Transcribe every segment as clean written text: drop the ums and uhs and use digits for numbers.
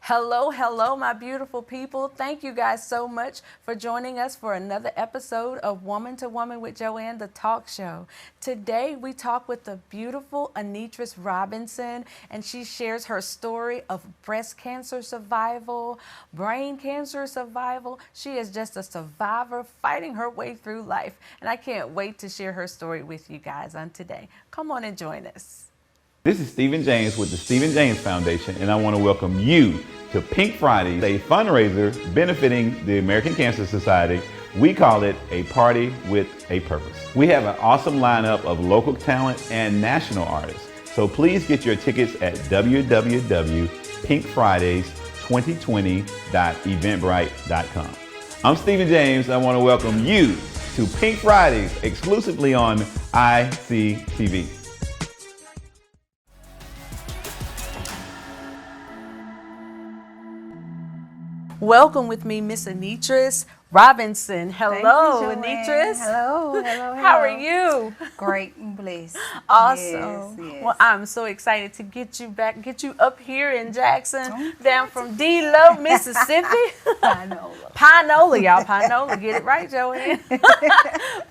Hello, hello, my beautiful people. Thank you guys so much for joining us for another episode of Woman to Woman with Joanne, the talk show. Today, we talk with the beautiful Anitrus Robinson, and she shares her story of breast cancer survival, brain cancer survival. She is just a survivor fighting her way through life, and I can't wait to share her story with you guys on today. Come on and join us. This is Stephen James with the Stephen James Foundation, and I want to welcome you to Pink Friday, a fundraiser benefiting the American Cancer Society. We call it a party with a purpose. We have an awesome lineup of local talent and national artists. So please get your tickets at www.pinkfridays2020.eventbrite.com. I'm Stephen James. I want to welcome you to Pink Fridays exclusively on ICTV. Welcome with me, Miss Anitrus Robinson. Hello, Anitrus. Hello. How are you? Great and blessed. Awesome. Yes. Well, I'm so excited to get you back, get you up here in Jackson, down from D-Love, Mississippi. Pinola, y'all. Pinola. Get it right, Joanne.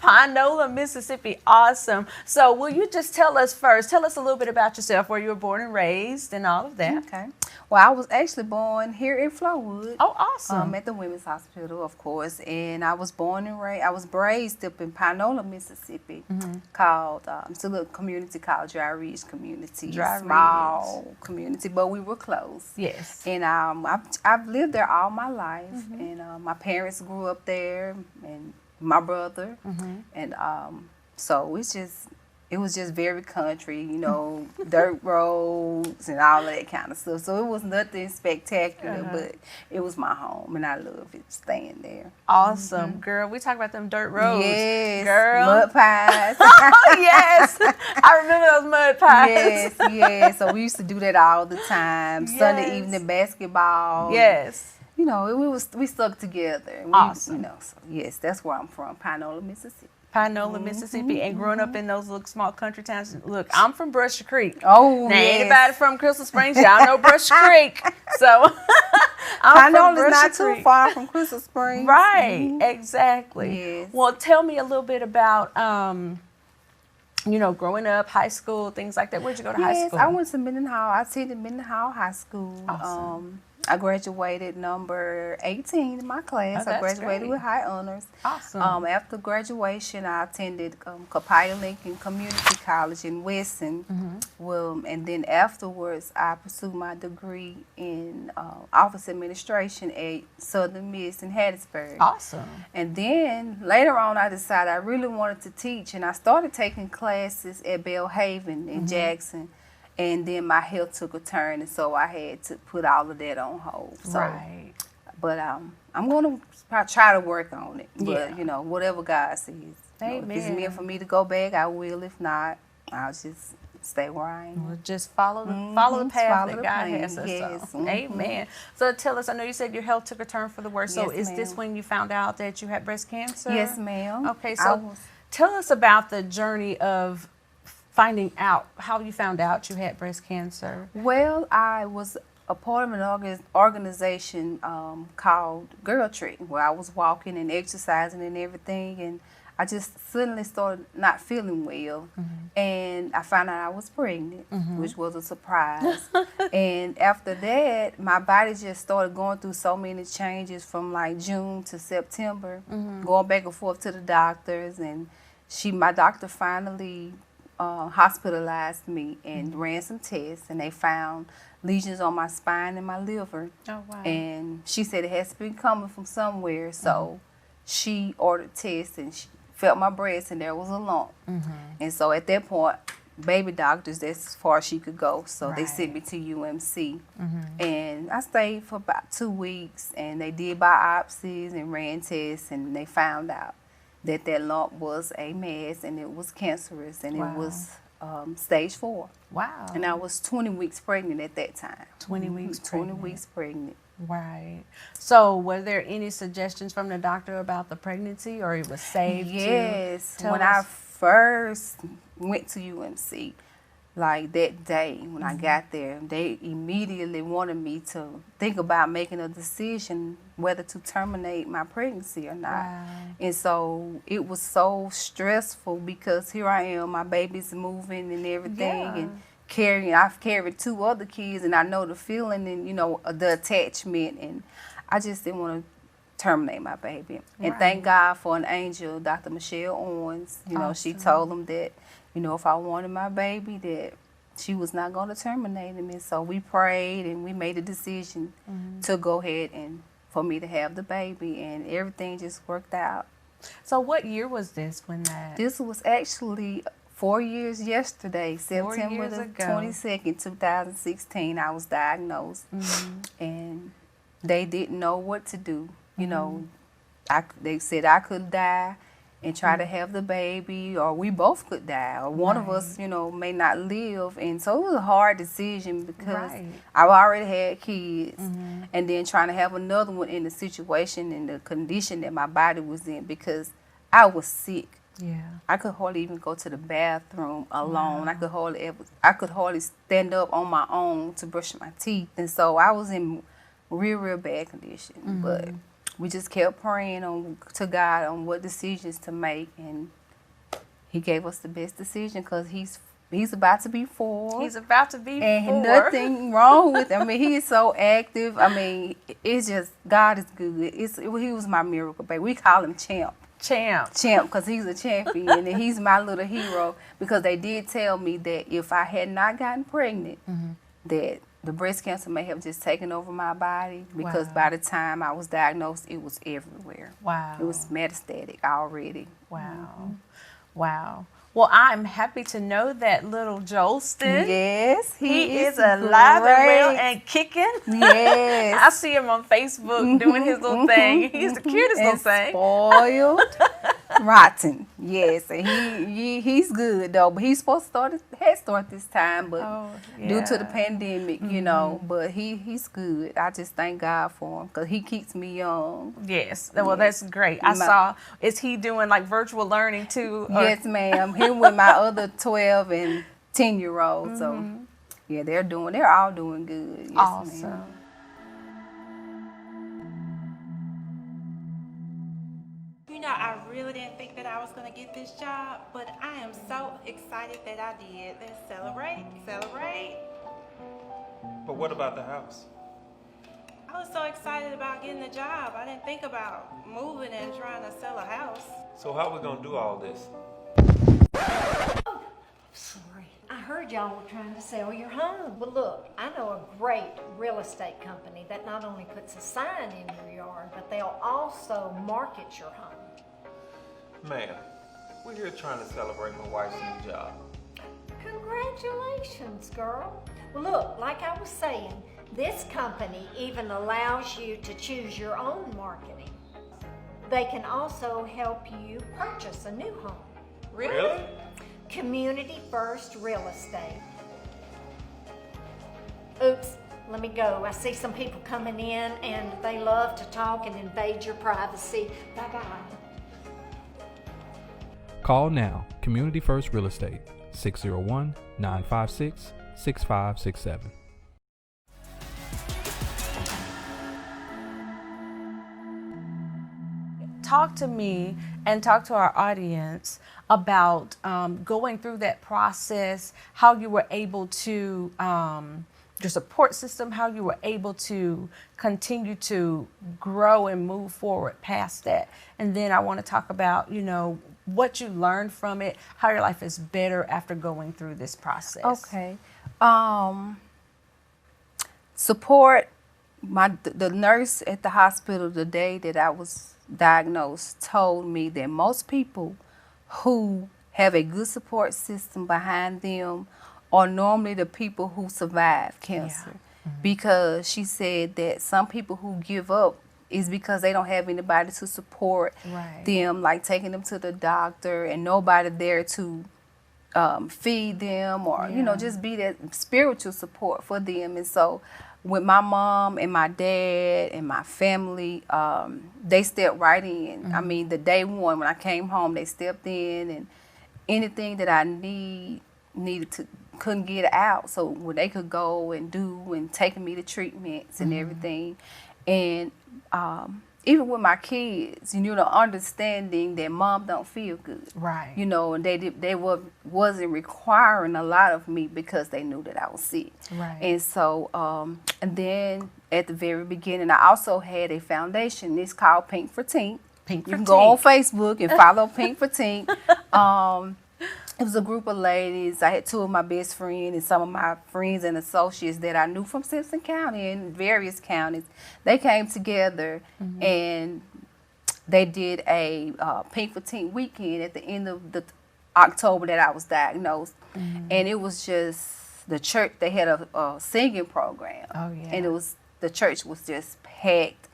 Pinola, Mississippi. Awesome. So will you just tell us a little bit about yourself, where you were born and raised and all of that. Okay. Well, I was actually born here in Flowood. Oh, awesome. At the Women's Hospital, of course. And I was raised up in Pinola, Mississippi, called, it's a little community called Dry Ridge Community. Small community, but we were close. Yes. And I've lived there all my life. And my parents grew up there, and my brother. And so it was just very country, dirt roads and all of that kind of stuff. So it was nothing spectacular, but it was my home, and I loved it, staying there. Awesome. Girl, we talk about them dirt roads. Yes. Girl. Mud pies. Oh, yes. I remember those mud pies. Yes. So we used to do that all the time. Yes. Sunday evening basketball. Yes. We stuck together. Awesome. So yes, that's where I'm from, Pinola, Mississippi. Pinola, Mississippi, and growing up in those little small country towns. Look, I'm from Brusher Creek. Oh, now, yes. anybody from Crystal Springs, y'all know Brusher Creek. So, I'm from Pinola's not Brusher too far from Crystal Springs. Right, exactly. Yes. Well, tell me a little bit about, growing up, high school, things like that. Where'd you go to high school? Yes, I went to Mendenhall. I attended Mendenhall High School. Awesome. I graduated number 18 in my class. Oh, I graduated great. with high honors. Awesome. After graduation, I attended Copiah Lincoln Community College in Weston. And then afterwards, I pursued my degree in office administration at Southern Miss in Hattiesburg. Awesome. And then later on, I decided I really wanted to teach, and I started taking classes at Belhaven in Jackson. And then my health took a turn, and so I had to put all of that on hold. So, Right. But I'm going to try to work on it. But, Yeah. Whatever God says. If it's meant for me to go back, I will. If not, I'll just stay where I am. Well, just follow the path Follow that the God plan. has us Yes. on. Amen. So tell us, I know you said your health took a turn for the worse. So Yes, is this ma'am. when you found out that you had breast cancer? Yes, ma'am. Okay, so tell us about the journey of finding out how you found out you had breast cancer. Well, I was a part of an organization called Girl Trek, where I was walking and exercising and everything, and I just suddenly started not feeling well, and I found out I was pregnant, which was a surprise. And after that, my body just started going through so many changes from like June to September, going back and forth to the doctors, and my doctor finally hospitalized me and ran some tests, and they found lesions on my spine and my liver. Oh, wow. And she said it has to be coming from somewhere, so she ordered tests, and she felt my breast, and there was a lump. And so at that point, baby doctors, that's as far as she could go, so they sent me to UMC. And I stayed for about 2 weeks, and they did biopsies and ran tests, and they found out that lump was a mass, and it was cancerous, and it was stage 4. Wow. And I was 20 weeks pregnant at that time. 20 weeks 20 pregnant. weeks pregnant. Right. So were there any suggestions from the doctor about the pregnancy, or it was saved? Yes. Tell When us. I first went to UMC, like that day when I got there, they immediately wanted me to think about making a decision whether to terminate my pregnancy or not. Wow. And so it was so stressful because here I am, my baby's moving and everything, and I've carried 2 other kids, and I know the feeling and, you know, the attachment, and I just didn't want to terminate my baby. And thank God for an angel, Dr. Michelle Owens. You know, she told them that, you know, if I wanted my baby, that she was not going to terminate him. And so we prayed and we made a decision to go ahead and for me to have the baby, and everything just worked out. So what year was this when that? This was actually 4 years yesterday, September the 22nd, 2016, I was diagnosed. And they didn't know what to do. You know, they said I could die and try to have the baby, or we both could die, or one of us, you know, may not live. And so it was a hard decision because I already had kids, and then trying to have another one in the situation and the condition that my body was in, because I was sick. Yeah. I could hardly even go to the bathroom alone. I could hardly stand up on my own to brush my teeth. And so I was in real bad condition. But we just kept praying to God on what decisions to make, and He gave us the best decision because He's about to be 4. He's about to be 4. And nothing wrong with him. I mean, he is so active. I mean, it's just, God is good. He was my miracle baby. We call him Champ. Champ, because he's a champion, and he's my little hero, because they did tell me that if I had not gotten pregnant, that the breast cancer may have just taken over my body, because by the time I was diagnosed, it was everywhere. Wow. It was metastatic already. Wow. Wow. Well, I'm happy to know that little Jolston. Yes, he is alive and well and kicking. Yes. I see him on Facebook doing his little thing. He's the cutest little thing. Spoiled. Rotten. Yes, and he's good though, but he's supposed to start this time, but due to the pandemic, you know, but he's good. I just thank God for him because he keeps me young. Yes, well, that's great. I saw, is he doing like virtual learning too? Yes, ma'am. Him with my other 12 and 10-year-olds. So yeah, they're all doing good. Yes, awesome. Ma'am. You know, I really didn't think that I was going to get this job, but I am so excited that I did. Let's celebrate. But what about the house? I was so excited about getting the job. I didn't think about moving and trying to sell a house. So how are we going to do all this? Sorry. I heard y'all were trying to sell your home. Well, look, I know a great real estate company that not only puts a sign in your yard, but they'll also market your home. Ma'am, we're here trying to celebrate my wife's new job. Congratulations, girl. Well, look, like I was saying, this company even allows you to choose your own marketing. They can also help you purchase a new home. Really? Community First Real Estate. Oops, let me go. I see some people coming in and they love to talk and invade your privacy. Bye-bye. Call now, Community First Real Estate, 601-956-6567. Talk to me and talk to our audience about going through that process, how you were able to, your support system, how you were able to continue to grow and move forward past that. And then I want to talk about, you know, what you learned from it, how your life is better after going through this process. Okay. Support, the nurse at the hospital the day that I was diagnosed told me that most people who have a good support system behind them are normally the people who survive cancer. Because she said that some people who give up is because they don't have anybody to support them, like taking them to the doctor and nobody there to feed them or, you know, just be that spiritual support for them. And so with my mom and my dad and my family, they stepped right in. I mean, the day one when I came home, they stepped in, and anything that I needed couldn't get out, so where they could go and do and taking me to treatments and everything. And even with my kids, the understanding that mom don't feel good, Right. and they wasn't requiring a lot of me because they knew that I was sick. Right. And so and then at the very beginning, I also had a foundation. It's called Pink for Tink. Pink for You can go on Tink. Facebook and follow Pink for Tink. It was a group of ladies. I had two of my best friends and some of my friends and associates that I knew from Simpson County and various counties. They came together and they did a Pink for Tink weekend at the end of the October that I was diagnosed. And it was just the church. They had a singing program. Oh, yeah. And the church was just packed.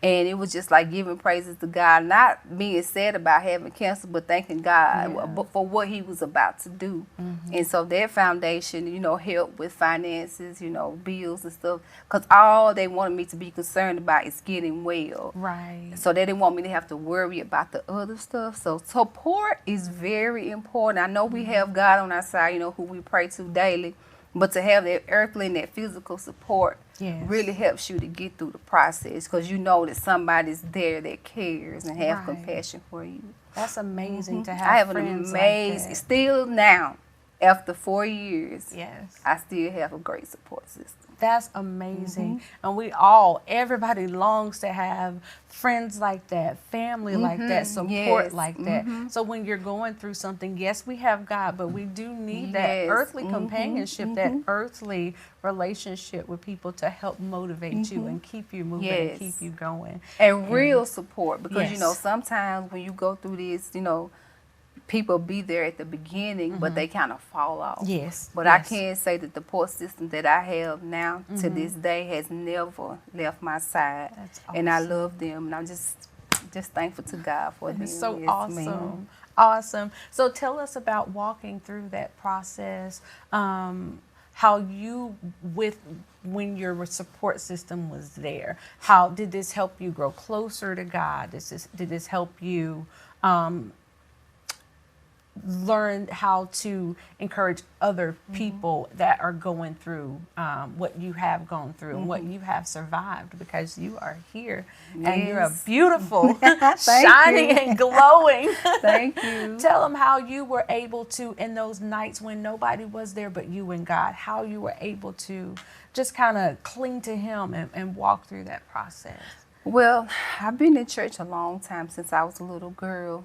And it was just like giving praises to God, not being sad about having cancer, but thanking God for what he was about to do. And so that foundation, helped with finances, bills and stuff, because all they wanted me to be concerned about is getting well. Right. So they didn't want me to have to worry about the other stuff. So support is very important. I know we have God on our side, who we pray to daily, but to have that earthly and that physical support really helps you to get through the process, because you know that somebody's there that cares and have compassion for you. That's amazing to have. I have friends an amazing, like that. still now, after 4 years, Yes. I still have a great support system. That's amazing. And everybody longs to have friends like that, family like that, support like that. So when you're going through something, yes, we have God, but we do need that earthly companionship, that earthly relationship with people to help motivate you and keep you moving and keep you going. And real support, because, Yes. sometimes when you go through this, people be there at the beginning, but they kind of fall off. Yes. But I can say that the support system that I have now to this day has never left my side. That's And I awesome. love them, and I'm just thankful to God for them. It's so Yes, awesome. ma'am. Awesome. So tell us about walking through that process, how when your support system was there, how did this help you grow closer to God? Did this help you learn how to encourage other people that are going through what you have gone through and what you have survived, because you are here and you're a Yes. beautiful, Thank shining you. and glowing. Thank you. Tell them how you were able to, in those nights when nobody was there but you and God, how you were able to just kind of cling to him and walk through that process. Well, I've been in church a long time, since I was a little girl,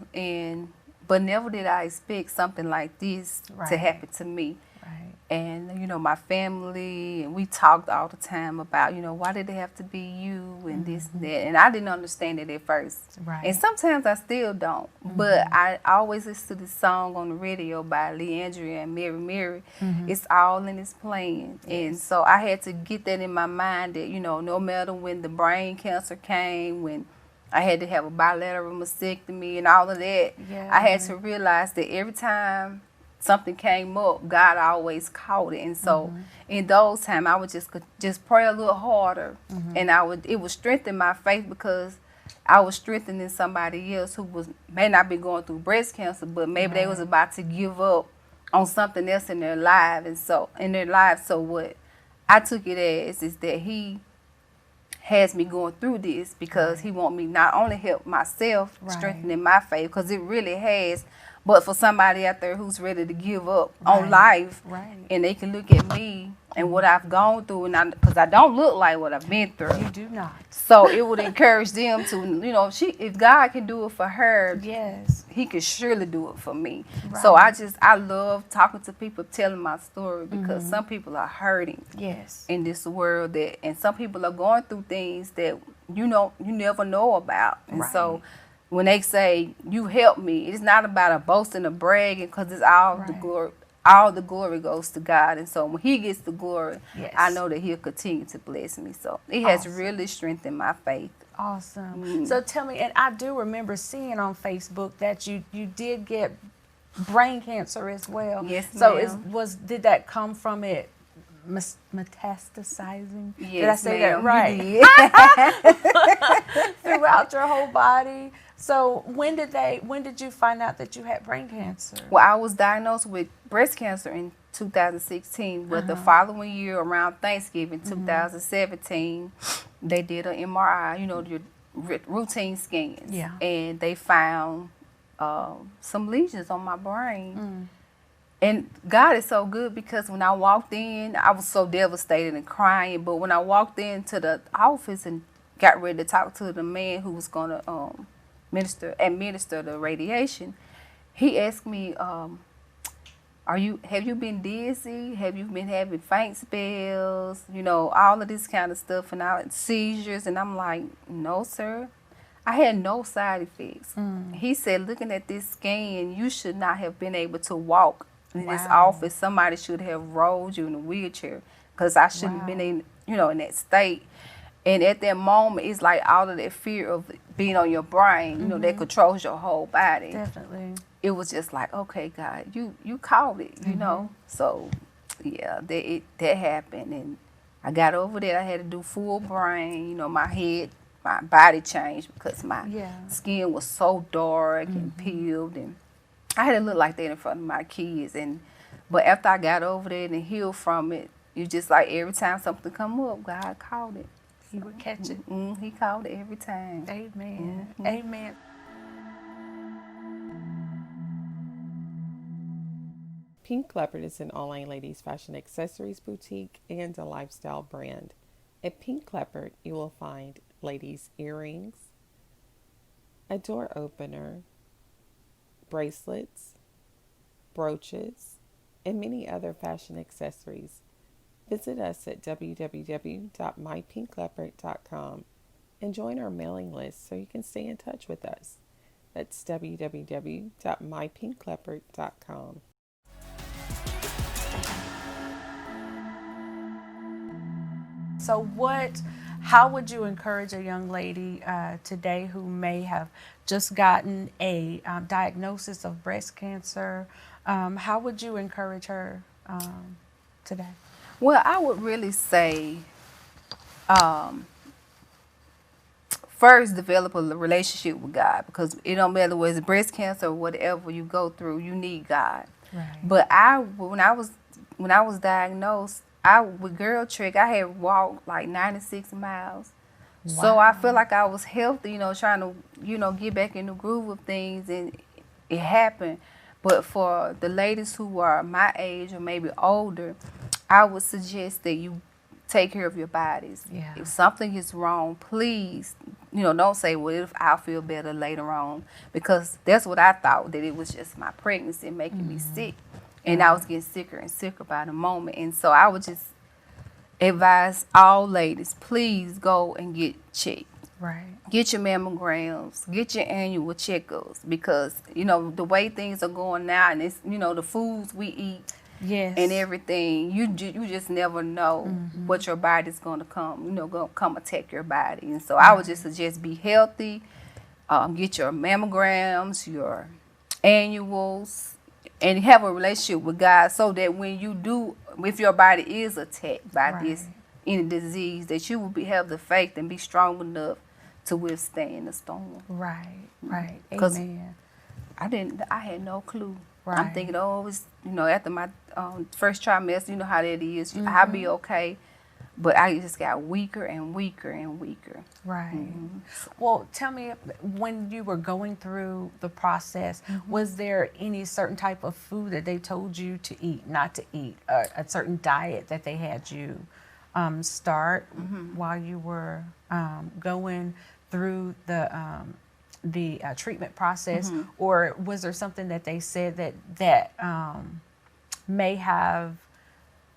but never did I expect something like this to Right. happen to me. Right. And, my family, and we talked all the time about, why did it have to be you and this and that. And I didn't understand it at first. Right. And sometimes I still don't. But I always listen to this song on the radio by Leandria and Mary. It's all in his plan. And so I had to get that in my mind that, no matter when the brain cancer came, when I had to have a bilateral mastectomy and all of that, I had to realize that every time something came up, God always caught it. And so in those times, I would just pray a little harder, and it would strengthen my faith, because I was strengthening somebody else who may not be going through breast cancer, but maybe they was about to give up on something else in their life. And so what I took it as is that he has me going through this, because he want me not only help myself strengthening my faith, because it really has, but for somebody out there who's ready to give up on life, and they can look at me and what I've gone through, and because I don't look like what I've been through. You do not. So it would encourage them to, if God can do it for her, Yes. he could surely do it for me. Right. So I love talking to people, telling my story, because some people are hurting Yes. in this world, and some people are going through things that you never know about. And so when they say you help me, it's not about a boasting or bragging, because it's all the glory. All the glory goes to God. And so when he gets the glory, I know that he'll continue to bless me. So it has really strengthened my faith. Awesome. So tell me, and I do remember seeing on Facebook that you did get brain cancer as well. Yes, so ma'am. Did that come from it metastasizing? Yes, did I say ma'am, that right? Throughout your whole body. So when did you find out that you had brain cancer? Well, I was diagnosed with breast cancer in 2016, but the following year around Thanksgiving 2017, they did an MRI, you know, your routine scans. Yeah. And they found some lesions on my brain. And God is so good, because when I walked in, I was so devastated and crying. But when I walked into the office and got ready to talk to the man who was going to administer the radiation, he asked me, have you been dizzy? Have you been having faint spells? You know, all of this kind of stuff, and seizures. And I'm like, no, sir. I had no side effects. He said, looking at this scan, you should not have been able to walk in this office. Somebody should have rolled you in a wheelchair, because I shouldn't have been in that state. And at that moment, it's like all of that fear of being on your brain, you know, that controls your whole body. Definitely. It was just like, okay, God, you called it, you know. So, yeah, that happened. And I got over that. I had to do full brain, you know, my body changed, because my skin was so dark and peeled, and I had to look like that in front of my kids. But after I got over that and healed from it, you just like, every time something come up, God called it. He would catch it. He called it every time. Amen. Amen. Pink Leopard is an online ladies fashion accessories boutique and a lifestyle brand. At Pink Leopard, you will find ladies' earrings, a door opener, bracelets, brooches, and many other fashion accessories. Visit us at www.mypinkleopard.com and join our mailing list so you can stay in touch with us. That's www.mypinkleopard.com. So how would you encourage a young lady today who may have just gotten a diagnosis of breast cancer? How would you encourage her today? Well, I would really say, first, develop a relationship with God, because it don't matter whether it's breast cancer or whatever you go through, you need God. Right. But when I was diagnosed, with Girl Trick, I had walked like 96 miles. Wow. So I feel like I was healthy, you know, trying to, you know, get back in the groove of things, and it happened. But for the ladies who are my age or maybe older, I would suggest that you take care of your bodies. Yeah. If something is wrong, please, you know, don't say, well, if I'll feel better later on, because that's what I thought, that it was just my pregnancy making me sick. And I was getting sicker and sicker by the moment. And so I would just advise all ladies, please go and get checked. Right. Get your mammograms, get your annual checkups, because, you know, the way things are going now, and it's, you know, the foods we eat and everything, you just never know what your body's going to come attack your body. And so I would just suggest be healthy, get your mammograms, your annuals, and have a relationship with God, so that when you do, if your body is attacked by any disease, that you will have the faith and be strong enough to withstand the storm. Right. Because Amen. I had no clue. Right. I'm thinking, it's, you know, after my first trimester, you know how that is. I'll be okay. But I just got weaker and weaker and weaker. Right. Well, tell me, when you were going through the process, was there any certain type of food that they told you to eat, not to eat, a certain diet that they had you start while you were going through the treatment process, or was there something that they said that may have,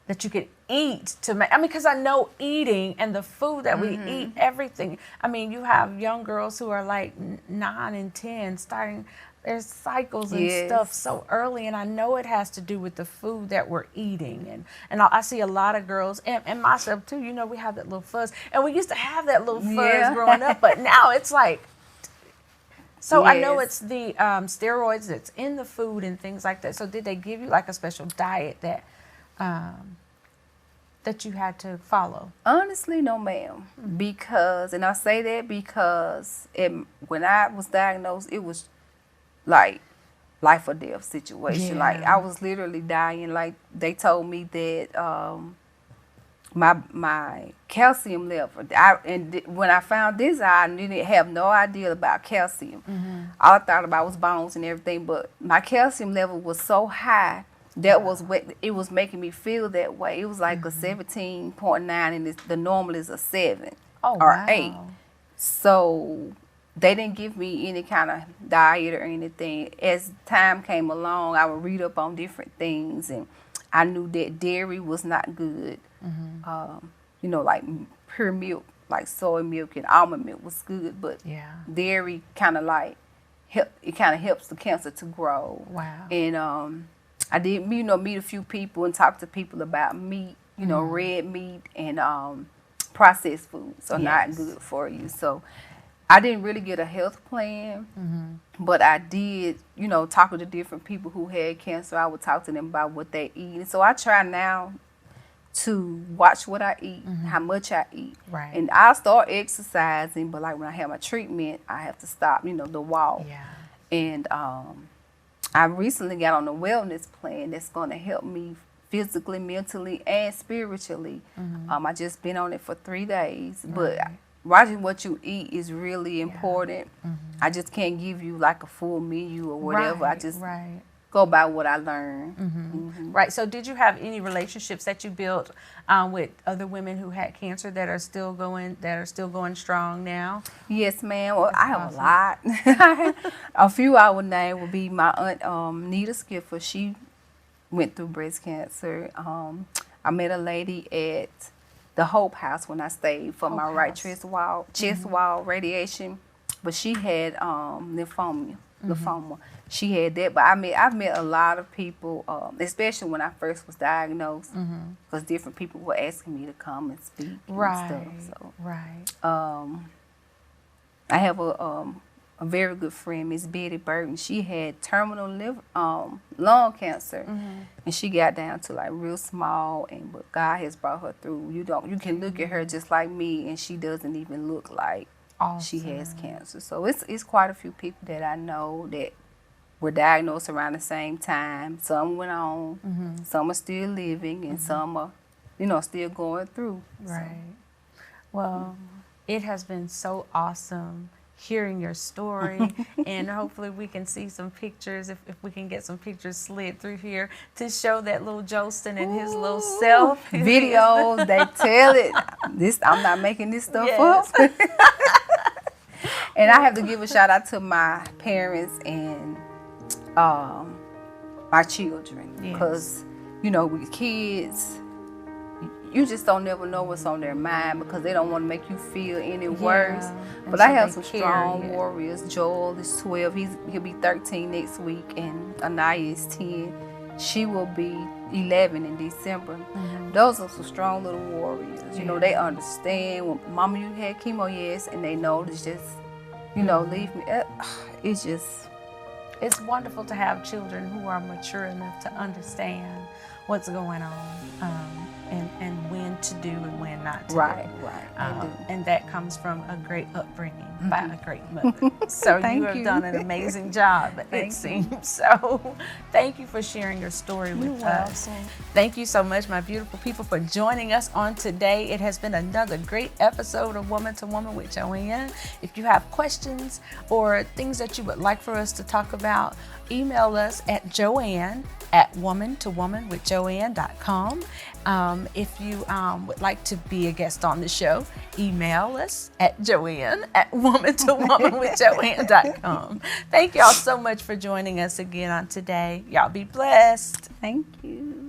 that you could eat to make, because I know eating and the food that we eat, everything. I mean, you have young girls who are like 9 and 10 starting their cycles and stuff so early, and I know it has to do with the food that we're eating. And I see a lot of girls, and myself too, you know, we have that little fuzz, and we used to have that little fuzz growing up, but now it's like, so I know it's the steroids that's in the food and things like that. So did they give you like a special diet that that you had to follow? Honestly, no, ma'am. Because, and I say that because when I was diagnosed, it was like life or death situation. Like Yeah. I was literally dying. Like they told me that my calcium level. When I found this, I didn't have no idea about calcium. All I thought about was bones and everything. But my calcium level was so high. That was what it was making me feel that way. It was like a 17.9, and the normal is a 7 or 8. So they didn't give me any kind of diet or anything. As time came along, I would read up on different things, and I knew that dairy was not good. You know, like pure milk, like soy milk and almond milk was good, but dairy kind of like helps the cancer to grow. Wow. And I did, you know, meet a few people and talk to people about meat, you know, red meat and processed foods are not good for you. So I didn't really get a health plan, but I did, you know, talk to the different people who had cancer. I would talk to them about what they eat. And so I try now to watch what I eat, how much I eat. Right. And I start exercising, but like when I have my treatment, I have to stop, you know, the walk. Yeah. And I recently got on a wellness plan that's going to help me physically, mentally, and spiritually. I just been on it for 3 days, but watching what you eat is really important. I just can't give you like a full menu or whatever. I just go by what I learned. Right. So did you have any relationships that you built with other women who had cancer that are still going strong now? Yes, ma'am. Well, I have a lot. A few I would name would be my aunt Nita Skiffer. She went through breast cancer. I met a lady at the Hope House when I stayed for my right chest wall radiation, but she had lymphoma. She had that, but I've met a lot of people, especially when I first was diagnosed, because different people were asking me to come and speak and stuff. So, I have a very good friend, Miss Betty Burton. She had terminal lung cancer, and she got down to like real small, but God has brought her through. You can look at her just like me, and she doesn't even look like she has cancer. So it's quite a few people that I know that were diagnosed around the same time. Some went on, some are still living, and some are, you know, still going through. Right. So. Well, it has been so awesome hearing your story, and hopefully we can see some pictures, if we can get some pictures slid through here to show that little Jolston and his little self. Videos, they tell it. I'm not making this stuff up. And I have to give a shout out to my parents and my children, because you know, with kids, you just don't never know what's on their mind, because they don't want to make you feel any worse. But I have some strong warriors. Joel is 12. He'll be 13 next week, and Anaya is 10. She will be 11 in December. Those are some strong little warriors. You know, they understand. When Mama, you had chemo, yes, and they know it's just, you know, leave me. It's just. It's wonderful to have children who are mature enough to understand what's going on, and when to do and when not to do. Right. And that comes from a great upbringing by a great mother. So you have done an amazing job, it seems. So thank you for sharing your story with us. Thank you so much, my beautiful people, for joining us on today. It has been another great episode of Woman to Woman with Joanne. If you have questions or things that you would like for us to talk about, email us at joanne@womantowomanwithjoanne.com. If you would like to be a guest on the show, email us at joanne@womantowomanwithjoanne.com. Thank y'all so much for joining us again on today. Y'all be blessed. Thank you.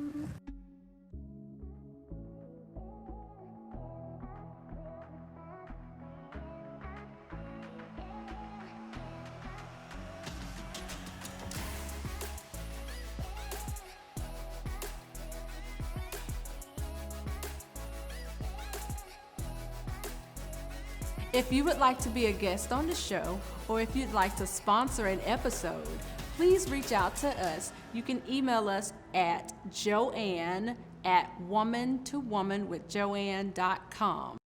If you would like to be a guest on the show, or if you'd like to sponsor an episode, please reach out to us. You can email us at joanne@womantowomanwithjoanne.com.